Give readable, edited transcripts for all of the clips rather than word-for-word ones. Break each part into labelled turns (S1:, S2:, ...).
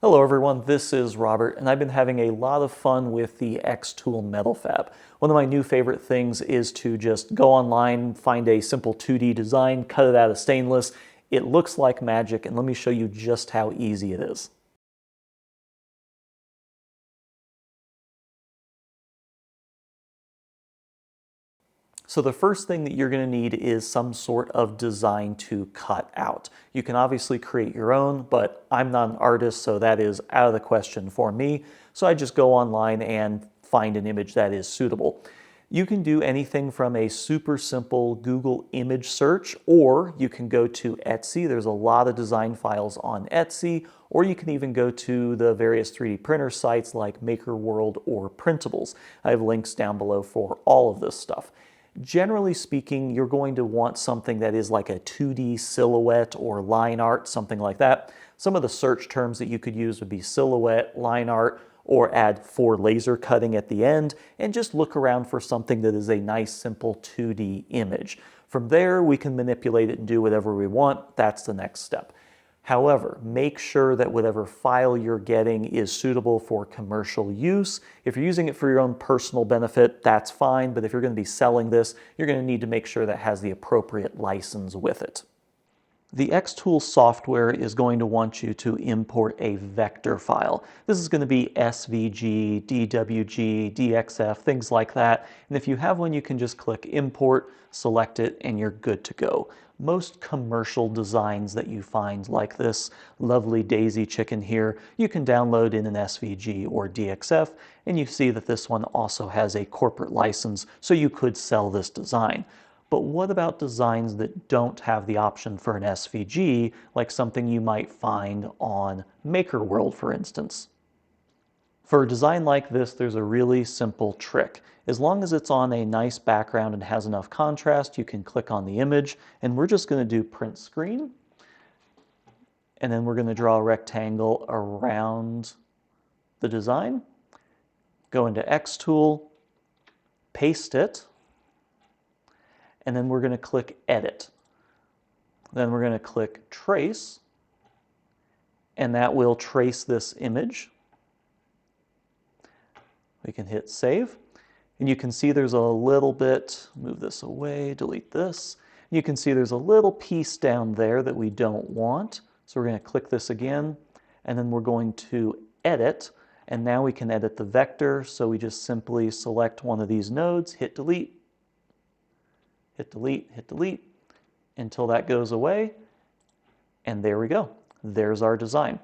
S1: Hello everyone, this is Robert, and I've been having a lot of fun with the xTool MetalFab. One of my new favorite things is to just go online, find a simple 2D design, cut it out of stainless. It looks like magic, and let me show you just how easy it is. So the first thing that you're going to need is some sort of design to cut out. You can obviously create your own, but I'm not an artist, so that is out of the question for me. So I just go online and find an image that is suitable. You can do anything from a super simple Google image search, or you can go to Etsy. There's a lot of design files on Etsy, or you can even go to the various 3D printer sites like MakerWorld or Printables. I have links down below for all of this stuff. Generally speaking, you're going to want something that is like a 2D silhouette or line art, something like that. Some of the search terms that you could use would be silhouette, line art, or add for laser cutting at the end, and just look around for something that is a nice, simple 2D image. From there, we can manipulate it and do whatever we want. That's the next step. However, make sure that whatever file you're getting is suitable for commercial use. If you're using it for your own personal benefit, that's fine, but if you're going to be selling this, you're going to need to make sure that it has the appropriate license with it. The xTool software is going to want you to import a vector file. This is going to be SVG, DWG, DXF, things like that. And if you have one, you can just click import, select it, and you're good to go. Most commercial designs that you find, like this lovely daisy chicken here, you can download in an SVG or DXF, and you see that this one also has a corporate license, so you could sell this design. But what about designs that don't have the option for an SVG, like something you might find on MakerWorld, for instance? For a design like this, there's a really simple trick. As long as it's on a nice background and has enough contrast, you can click on the image, and we're just going to do print screen. And then we're going to draw a rectangle around the design. Go into xTool, paste it, and then we're going to click Edit. Then we're going to click Trace, and that will trace this image. We can hit Save, and you can see there's a little bit, move this away, delete this. You can see there's a little piece down there that we don't want. So we're going to click this again, and then we're going to Edit, and now we can edit the vector. So we just simply select one of these nodes, hit delete, hit delete, hit delete, until that goes away, and there we go. There's our design.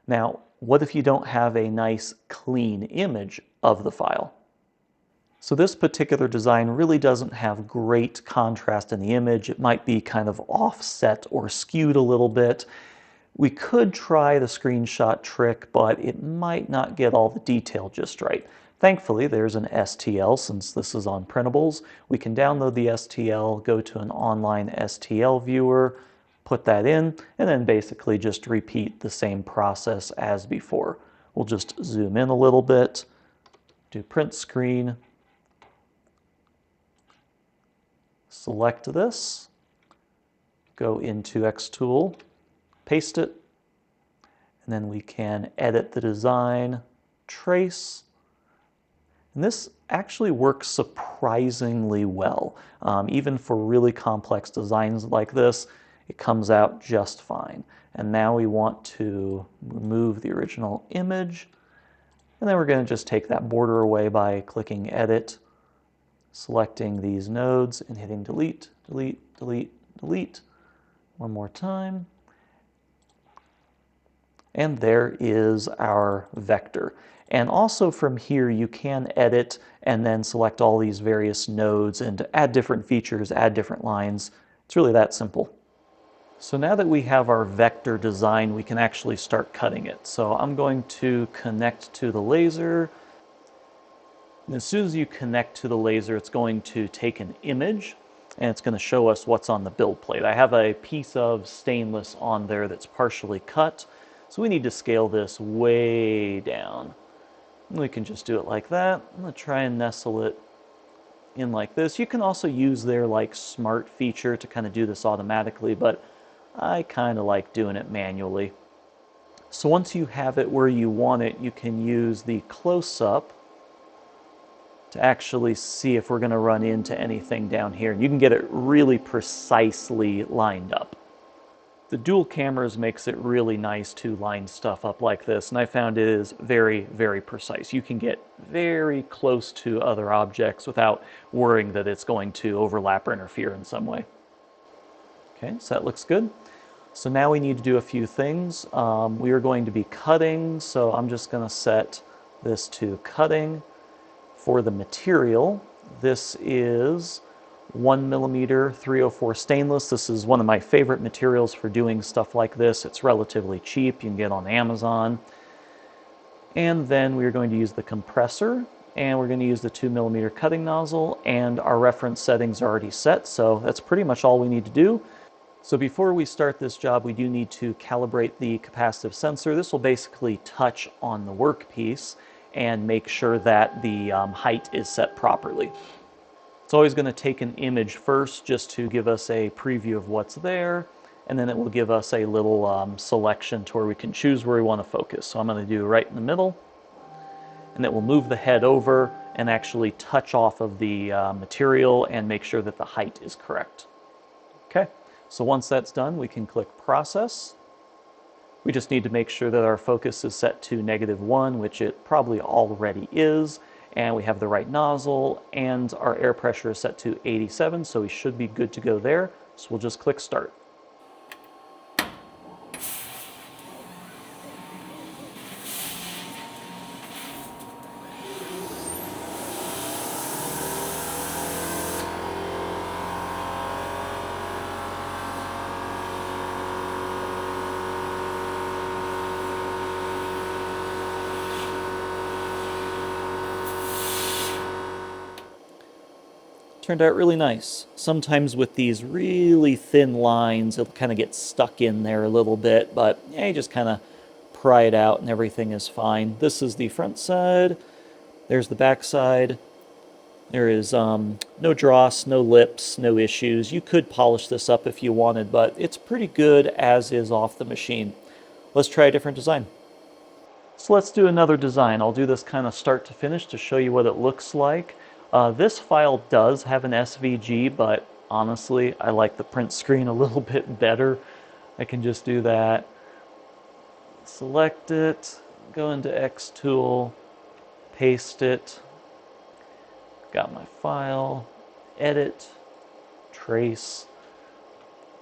S1: Now, what if you don't have a nice clean image of the file? So this particular design really doesn't have great contrast in the image. It might be kind of offset or skewed a little bit. We could try the screenshot trick, but it might not get all the detail just right. Thankfully, there's an STL since this is on printables. We can download the STL, go to an online STL viewer, put that in, and then basically just repeat the same process as before. We'll just zoom in a little bit, do print screen, select this, go into xTool, paste it, and then we can edit the design, trace, and this actually works surprisingly well. Even for really complex designs like this, it comes out just fine. And now we want to remove the original image, and then we're going to just take that border away by clicking Edit, selecting these nodes, and hitting Delete, Delete, Delete, Delete. One more time. And there is our vector. And also from here, you can edit and then select all these various nodes and add different features, add different lines. It's really that simple. So now that we have our vector design, we can actually start cutting it. So I'm going to connect to the laser. And as soon as you connect to the laser, it's going to take an image, and it's going to show us what's on the build plate. I have a piece of stainless on there that's partially cut, so we need to scale this way down. We can just do it like that. I'm going to try and nestle it in like this. You can also use their like smart feature to kind of do this automatically, but I kind of like doing it manually. So once you have it where you want it, you can use the close-up to actually see if we're going to run into anything down here. You can get it really precisely lined up. The dual cameras makes it really nice to line stuff up like this, and I found it is very, very precise. You can get very close to other objects without worrying that it's going to overlap or interfere in some way. Okay, so that looks good. So now we need to do a few things. We are going to be cutting, so I'm just going to set this to cutting. For the material, this is 1mm 304 stainless. This is one of my favorite materials for doing stuff like this. It's relatively cheap. You can get on Amazon. And then we're going to use the compressor, and we're going to use the 2mm cutting nozzle, and our reference settings are already set, so that's pretty much all we need to do. So before we start this job, we do need to calibrate the capacitive sensor. This will basically touch on the workpiece and make sure that the height is set properly. It's always going to take an image first just to give us a preview of what's there, and then it will give us a little selection to where we can choose where we want to focus. So I'm going to do right in the middle, and it will move the head over and actually touch off of the material and make sure that the height is correct. Okay, so once that's done, we can click Process. We just need to make sure that our focus is set to -1, which it probably already is, and we have the right nozzle, and our air pressure is set to 87, so we should be good to go there. So we'll just click Start. Turned out really nice. Sometimes with these really thin lines, it'll kind of get stuck in there a little bit, but yeah, you just kind of pry it out and everything is fine. This is the front side. There's the back side. There is no dross, no lips, no issues. You could polish this up if you wanted, but it's pretty good as is off the machine. Let's try a different design. So let's do another design. I'll do this kind of start to finish to show you what it looks like. This file does have an SVG, but honestly, I like the print screen a little bit better. I can just do that. Select it, go into xTool, paste it. Got my file, edit, trace.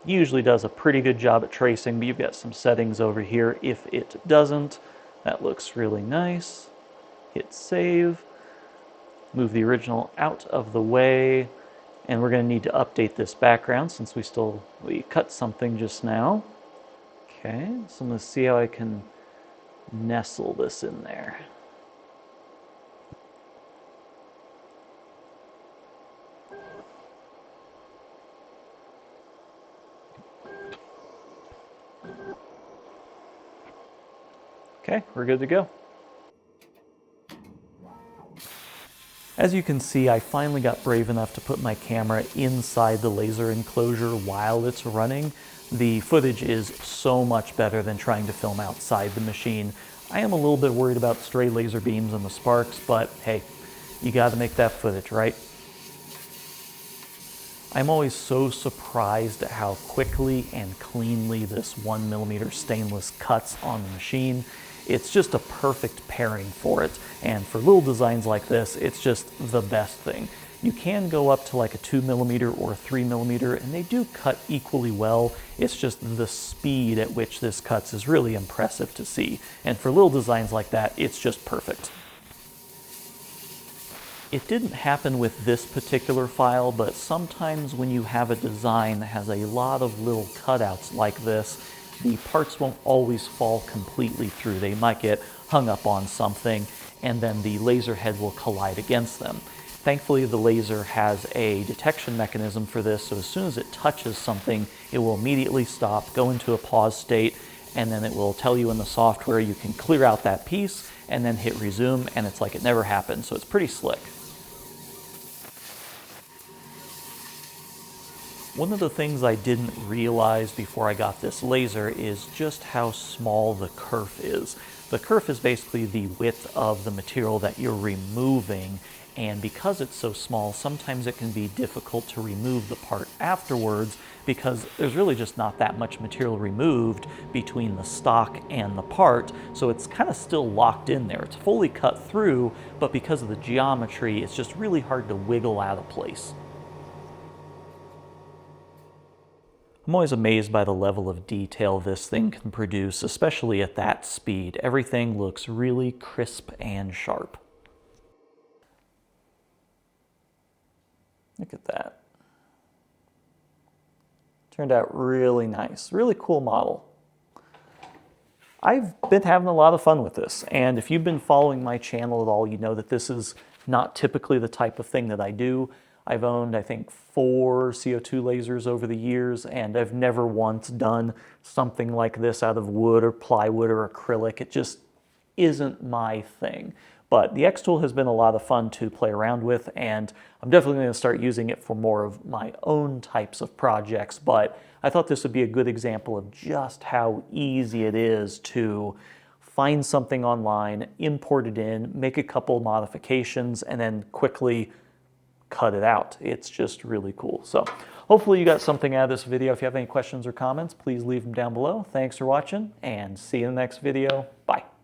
S1: Usually does a pretty good job at tracing, but you've got some settings over here if it doesn't. That looks really nice. Hit save. Move the original out of the way, and we're going to need to update this background since we cut something just now. Okay, so I'm going to see how I can nestle this in there. Okay, we're good to go. As you can see, I finally got brave enough to put my camera inside the laser enclosure while it's running. The footage is so much better than trying to film outside the machine. I am a little bit worried about stray laser beams and the sparks, but hey, you gotta make that footage, right? I'm always so surprised at how quickly and cleanly this 1mm stainless cuts on the machine. It's just a perfect pairing for it, and for little designs like this, it's just the best thing. You can go up to like a 2mm or 3mm, and they do cut equally well. It's just the speed at which this cuts is really impressive to see, and for little designs like that, it's just perfect. It didn't happen with this particular file, but sometimes when you have a design that has a lot of little cutouts like this, the parts won't always fall completely through. They might get hung up on something, and then the laser head will collide against them. Thankfully, the laser has a detection mechanism for this, so as soon as it touches something, it will immediately stop, go into a pause state, and then it will tell you in the software you can clear out that piece, and then hit resume, and it's like it never happened, so it's pretty slick. One of the things I didn't realize before I got this laser is just how small the kerf is. The kerf is basically the width of the material that you're removing, and because it's so small, sometimes it can be difficult to remove the part afterwards because there's really just not that much material removed between the stock and the part, so it's kind of still locked in there. It's fully cut through, but because of the geometry, it's just really hard to wiggle out of place. I'm always amazed by the level of detail this thing can produce, especially at that speed. Everything looks really crisp and sharp. Look at that. Turned out really nice. Really cool model. I've been having a lot of fun with this, and if you've been following my channel at all, you know that this is not typically the type of thing that I do. I've owned, I think, 4 CO2 lasers over the years, and I've never once done something like this out of wood or plywood or acrylic. It just isn't my thing. But the xTool has been a lot of fun to play around with, and I'm definitely going to start using it for more of my own types of projects. But I thought this would be a good example of just how easy it is to find something online, import it in, make a couple modifications, and then quickly cut it out. It's just really cool. So hopefully you got something out of this video. If you have any questions or comments, please leave them down below. Thanks for watching, and see you in the next video. Bye.